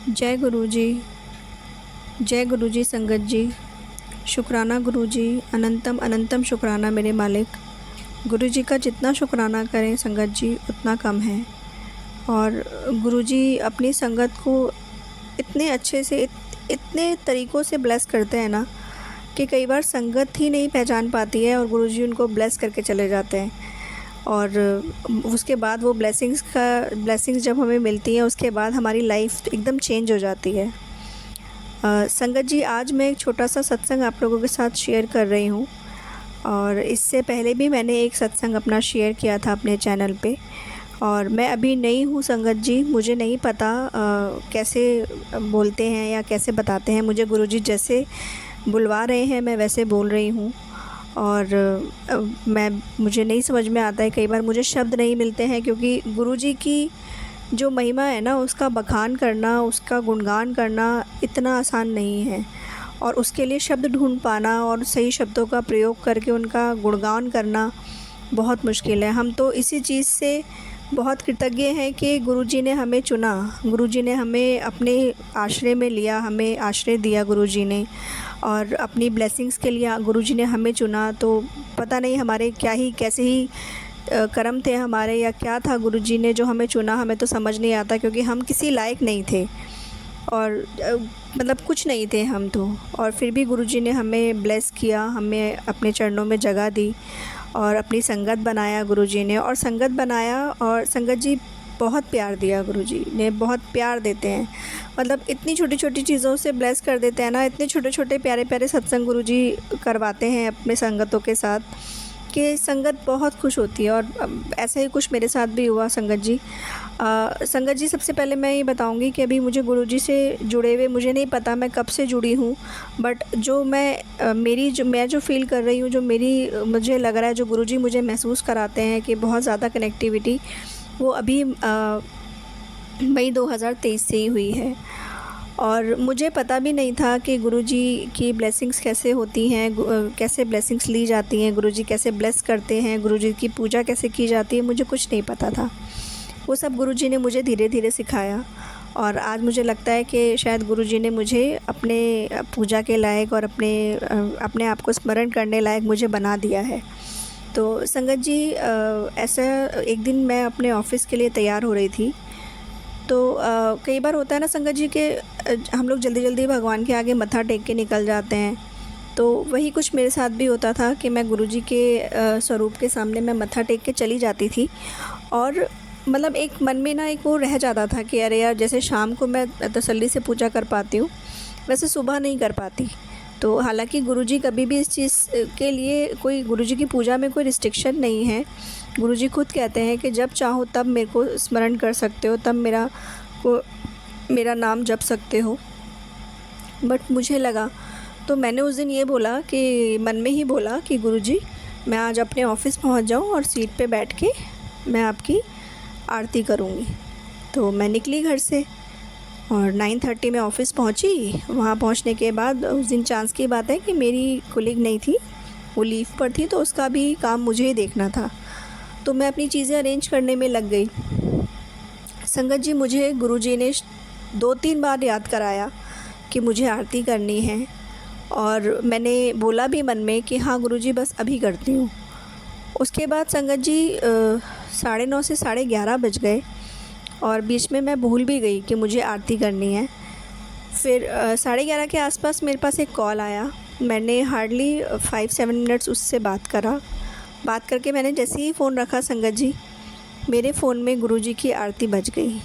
जय गुरु जी। जय गुरु जी संगत जी। शुक्राना गुरु जी, अनंतम अनंतम शुक्राना मेरे मालिक। गुरु जी का जितना शुक्राना करें संगत जी उतना कम है। और गुरु जी अपनी संगत को इतने अच्छे से इतने तरीक़ों से ब्लेस करते हैं ना कि कई बार संगत ही नहीं पहचान पाती है और गुरु जी उनको ब्लेस करके चले जाते हैं। और उसके बाद वो ब्लेसिंग्स जब हमें मिलती हैं उसके बाद हमारी लाइफ एकदम चेंज हो जाती है। संगत जी, आज मैं एक छोटा सा सत्संग आप लोगों के साथ शेयर कर रही हूँ। और इससे पहले भी मैंने एक सत्संग अपना शेयर किया था अपने चैनल पे। और मैं अभी नई हूँ संगत जी, मुझे नहीं पता कैसे बोलते हैं या कैसे बताते हैं। मुझे गुरुजी जैसे बुलवा रहे हैं मैं वैसे बोल रही हूँ। और मुझे नहीं समझ में आता है, कई बार मुझे शब्द नहीं मिलते हैं, क्योंकि गुरुजी की जो महिमा है ना उसका बखान करना, उसका गुणगान करना इतना आसान नहीं है। और उसके लिए शब्द ढूंढ पाना और सही शब्दों का प्रयोग करके उनका गुणगान करना बहुत मुश्किल है। हम तो इसी चीज़ से बहुत कृतज्ञ हैं कि गुरुजी ने हमें चुना, गुरुजी ने हमें अपने आश्रय में लिया, हमें आश्रय दिया गुरुजी ने। और अपनी ब्लेसिंग्स के लिए गुरुजी ने हमें चुना। तो पता नहीं हमारे कैसे ही कर्म थे हमारे, या क्या था गुरुजी ने जो हमें चुना, हमें तो समझ नहीं आता, क्योंकि हम किसी लायक नहीं थे और मतलब कुछ नहीं थे हम तो। और फिर भी गुरुजी ने हमें ब्लेस किया, हमें अपने चरणों में जगह दी और अपनी संगत बनाया गुरुजी ने। और संगत बनाया और संगत जी बहुत प्यार दिया, गुरुजी ने बहुत प्यार देते हैं। मतलब इतनी छोटी छोटी चीज़ों से ब्लेस कर देते हैं ना, इतने छोटे छोटे प्यारे प्यारे सत्संग गुरुजी करवाते हैं अपने संगतों के साथ कि संगत बहुत खुश होती है। और ऐसा ही कुछ मेरे साथ भी हुआ संगत जी। संगत जी, सबसे पहले मैं ये बताऊंगी कि अभी मुझे गुरुजी से जुड़े हुए मुझे नहीं पता मैं कब से जुड़ी हूँ, बट जो मैं जो फ़ील कर रही हूँ, जो मुझे लग रहा है, जो गुरुजी मुझे महसूस कराते हैं कि बहुत ज़्यादा कनेक्टिविटी, वो अभी मई 2023 से ही हुई है। और मुझे पता भी नहीं था कि गुरुजी की ब्लेसिंग्स कैसे होती हैं, कैसे ब्लेसिंग्स ली जाती हैं, गुरुजी कैसे ब्लेस करते हैं, गुरुजी की पूजा कैसे की जाती है, मुझे कुछ नहीं पता था। वो सब गुरुजी ने मुझे धीरे धीरे सिखाया। और आज मुझे लगता है कि शायद गुरुजी ने मुझे अपने पूजा के लायक और अपने आप को स्मरण करने लायक मुझे बना दिया है। तो संगत जी, ऐसा एक दिन मैं अपने ऑफ़िस के लिए तैयार हो रही थी। तो कई बार होता है ना संगत जी कि हम लोग जल्दी जल्दी भगवान के आगे मत्था टेक के निकल जाते हैं। तो वही कुछ मेरे साथ भी होता था कि मैं गुरुजी के स्वरूप के सामने मैं मत्था टेक के चली जाती थी। और मतलब एक मन में ना एक वो रह जाता था कि अरे यार, जैसे शाम को मैं तसल्ली से पूजा कर पाती हूँ वैसे सुबह नहीं कर पाती। तो हालांकि गुरुजी कभी भी इस चीज़ के लिए कोई, गुरुजी की पूजा में कोई रिस्ट्रिक्शन नहीं है। गुरुजी खुद कहते हैं कि जब चाहो तब मेरे को स्मरण कर सकते हो, तब मेरा नाम जप सकते हो। बट मुझे लगा, तो मैंने उस दिन ये बोला कि मन में ही बोला कि गुरुजी, मैं आज अपने ऑफ़िस पहुंच जाऊं और सीट पे बैठ के मैं आपकी आरती करूंगी। तो मैं निकली घर से और 9:30 में ऑफ़िस पहुंची। वहाँ पहुंचने के बाद उस दिन चांस की बात है कि मेरी कोलीग नहीं थी, वो लीव पर थी, तो उसका भी काम मुझे ही देखना था। तो मैं अपनी चीज़ें अरेंज करने में लग गई। संगत जी, मुझे गुरुजी ने 2-3 बार याद कराया कि मुझे आरती करनी है। और मैंने बोला भी मन में कि हाँ गुरुजी, बस अभी करती हूँ। उसके बाद संगत जी 9:30 से 11:30 बज गए और बीच में मैं भूल भी गई कि मुझे आरती करनी है। फिर 11:30 के आसपास मेरे पास एक कॉल आया। मैंने हार्डली 5-7 मिनट्स उससे बात करके मैंने जैसे ही फ़ोन रखा संगत जी, मेरे फ़ोन में गुरुजी की आरती बज गई।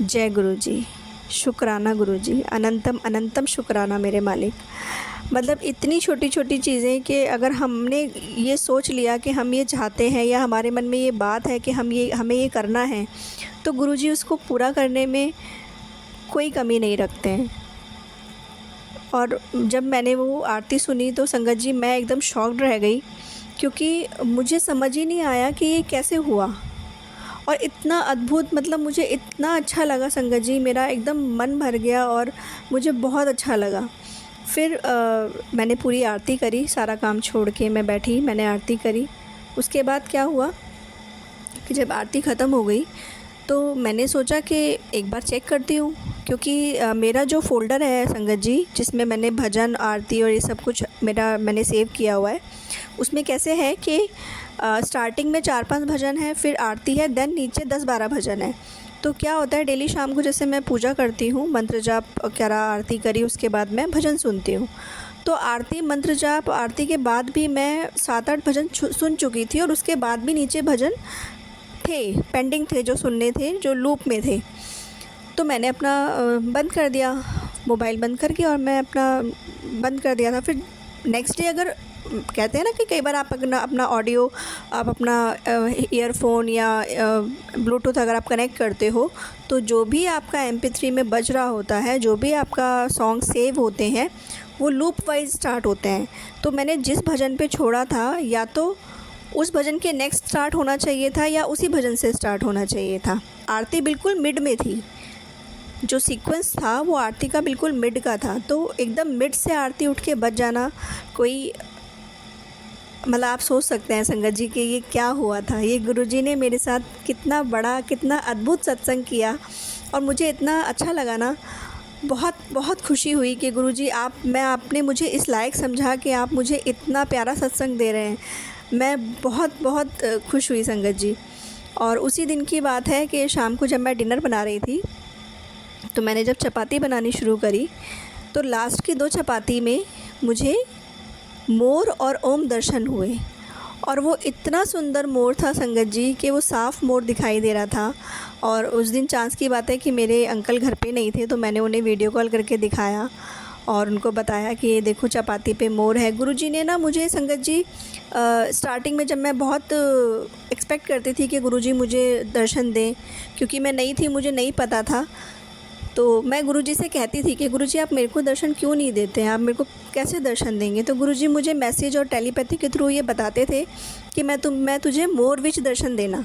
जय गुरुजी, शुक्राना गुरुजी, अनंतम अनंतम शुक्राना मेरे मालिक। मतलब इतनी छोटी छोटी चीज़ें कि अगर हमने ये सोच लिया कि हम ये चाहते हैं या हमारे मन में ये बात है कि हमें ये करना है, तो गुरुजी उसको पूरा करने में कोई कमी नहीं रखते हैं। और जब मैंने वो आरती सुनी तो संगत जी मैं एकदम शॉक्ड रह गई, क्योंकि मुझे समझ ही नहीं आया कि ये कैसे हुआ। और इतना अद्भुत, मतलब मुझे इतना अच्छा लगा संगत जी, मेरा एकदम मन भर गया और मुझे बहुत अच्छा लगा। फिर मैंने पूरी आरती करी, सारा काम छोड़ के मैं बैठी, मैंने आरती करी। उसके बाद क्या हुआ कि जब आरती ख़त्म हो गई तो मैंने सोचा कि एक बार चेक करती हूँ क्योंकि मेरा जो फ़ोल्डर है संगत जी, जिसमें मैंने भजन, आरती और ये सब कुछ मैंने सेव किया हुआ है, उसमें कैसे है कि स्टार्टिंग में 4-5 भजन है, फिर आरती है, देन नीचे 10-12 भजन है। तो क्या होता है, डेली शाम को जैसे मैं पूजा करती हूँ, मंत्र जाप करा, आरती करी, उसके बाद मैं भजन सुनती हूँ। तो आरती, मंत्र जाप, आरती के बाद भी मैं 7-8 भजन सुन चुकी थी और उसके बाद भी नीचे भजन थे, पेंडिंग थे, जो सुनने थे, जो लूप में थे। तो मैंने अपना बंद कर दिया, मोबाइल बंद करके, और मैं अपना बंद कर दिया था। फिर नेक्स्ट डे अगर कहते हैं ना कि कई बार आप अपना ऑडियो, आप अपना ईयरफोन या ब्लूटूथ अगर आप कनेक्ट करते हो, तो जो भी आपका MP3 में बज रहा होता है, जो भी आपका सॉन्ग सेव होते हैं, वो लूप वाइज स्टार्ट होते हैं। तो मैंने जिस भजन पे छोड़ा था, या तो उस भजन के नेक्स्ट स्टार्ट होना चाहिए था या उसी भजन से स्टार्ट होना चाहिए था। आरती बिल्कुल मिड में थी, जो सीक्वेंस था वो आरती का बिल्कुल मिड का था। तो एकदम मिड से आरती उठ के बज जाना, कोई मतलब आप सोच सकते हैं संगत जी कि ये क्या हुआ था। ये गुरुजी ने मेरे साथ कितना बड़ा, कितना अद्भुत सत्संग किया, और मुझे इतना अच्छा लगा ना, बहुत बहुत खुशी हुई कि गुरुजी आपने मुझे इस लायक समझा कि आप मुझे इतना प्यारा सत्संग दे रहे हैं। मैं बहुत बहुत खुश हुई संगत जी। और उसी दिन की बात है कि शाम को जब मैं डिनर बना रही थी, तो मैंने जब चपाती बनानी शुरू करी, तो लास्ट की 2 चपाती में मुझे मोर और ओम दर्शन हुए, और वो इतना सुंदर मोर था संगत जी कि वो साफ़ मोर दिखाई दे रहा था। और उस दिन चांस की बात है कि मेरे अंकल घर पे नहीं थे, तो मैंने उन्हें वीडियो कॉल करके दिखाया और उनको बताया कि ये देखो चपाती पे मोर है। गुरुजी ने ना मुझे संगत जी स्टार्टिंग में, जब मैं बहुत एक्सपेक्ट करती थी कि गुरुजी मुझे दर्शन दें, क्योंकि मैं नई थी, मुझे नहीं पता था, तो मैं गुरुजी से कहती थी कि गुरुजी आप मेरे को दर्शन क्यों नहीं देते हैं, आप मेरे को कैसे दर्शन देंगे। तो गुरुजी मुझे मैसेज और टेलीपैथी के थ्रू ये बताते थे कि मैं तुझे मोर विच दर्शन देना।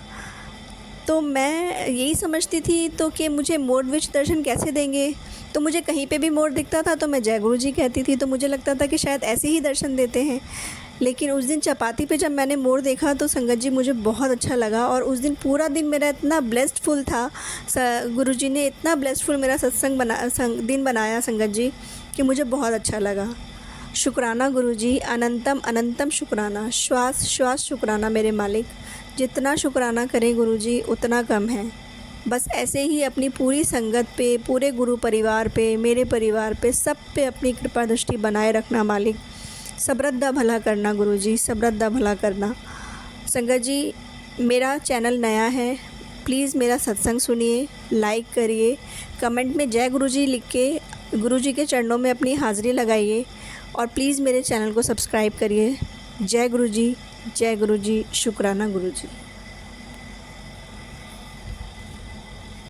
तो मैं यही समझती थी तो कि मुझे मोर विच दर्शन कैसे देंगे। तो मुझे कहीं पे भी मोर दिखता था तो मैं जय गुरुजी कहती थी, तो मुझे लगता था कि शायद ऐसे ही दर्शन देते हैं। लेकिन उस दिन चपाती पे जब मैंने मोर देखा तो संगत जी मुझे बहुत अच्छा लगा, और उस दिन पूरा दिन मेरा इतना ब्लेस्डफुल था। गुरुजी ने इतना ब्लेस्डफुल मेरा दिन बनाया संगत जी कि मुझे बहुत अच्छा लगा। शुक्राना गुरुजी, अनंतम अनंतम शुक्राना, श्वास श्वास शुक्राना मेरे मालिक। जितना शुक्राना करें गुरुजी उतना कम है। बस ऐसे ही अपनी पूरी संगत पे, पूरे गुरु परिवार पे, मेरे परिवार पे, सब पे अपनी कृपा दृष्टि बनाए रखना मालिक। सबरद्दा भला करना गुरुजी, सबरद्दा भला करना। संगत जी, मेरा चैनल नया है, प्लीज़ मेरा सत्संग सुनिए, लाइक करिए, कमेंट में जय गुरुजी लिख के गुरुजी के चरणों में अपनी हाज़िरी लगाइए, और प्लीज़ मेरे चैनल को सब्सक्राइब करिए। जय गुरुजी, जय गुरुजी, शुक्राना गुरुजी।